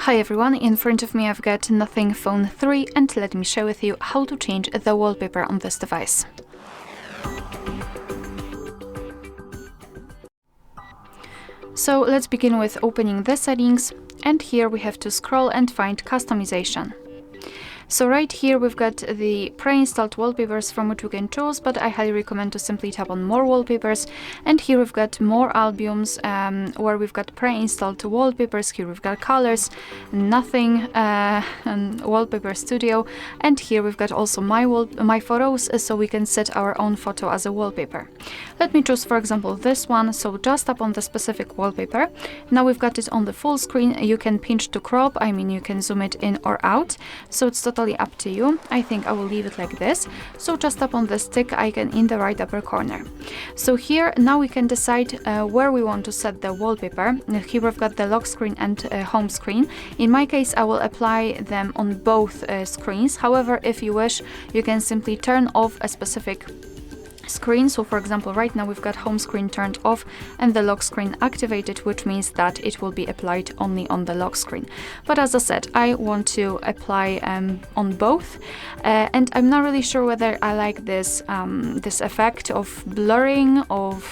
Hi everyone, in front of me I've got Nothing Phone 3 and let me share with you how to change the wallpaper on this device. So let's begin with opening the settings, and here we have to scroll and find customization. So right here we've got the pre-installed wallpapers from which we can choose, but I highly recommend to simply tap on more wallpapers. And here we've got more albums where we've got pre-installed wallpapers. Here we've got colors, nothing, and wallpaper studio. And here we've got also my photos, so we can set our own photo as a wallpaper. Let me choose, for example, this one. So just tap on the specific wallpaper. Now we've got it on the full screen. You can pinch to crop, I mean you can zoom it in or out. So it's totally up to you. I think I will leave it like this. So just tap on the stick icon in the right upper corner. So here now we can decide where we want to set the wallpaper. Here we've got the lock screen and home screen. In my case I will apply them on both screens. However, if you wish, you can simply turn off a specific screen. So for example, right now we've got home screen turned off and the lock screen activated, which means that it will be applied only on the lock screen. But as I said, I want to apply on both, and I'm not really sure whether I like this this effect of blurring, of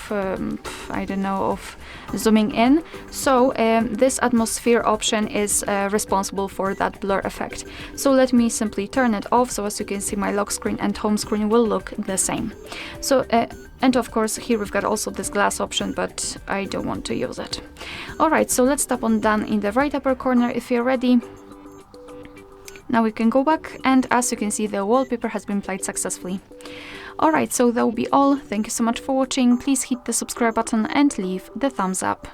I don't know, of zooming in. So this atmosphere option is responsible for that blur effect. So let me simply turn it off, so as you can see my lock screen and home screen will look the same. So and of course here we've got also this glass option, but I don't want to use it. Alright, so let's tap on done in the right upper corner if you're ready. Now we can go back, and as you can see, the wallpaper has been applied successfully. Alright, so that will be all. Thank you so much for watching. Please hit the subscribe button and leave the thumbs up.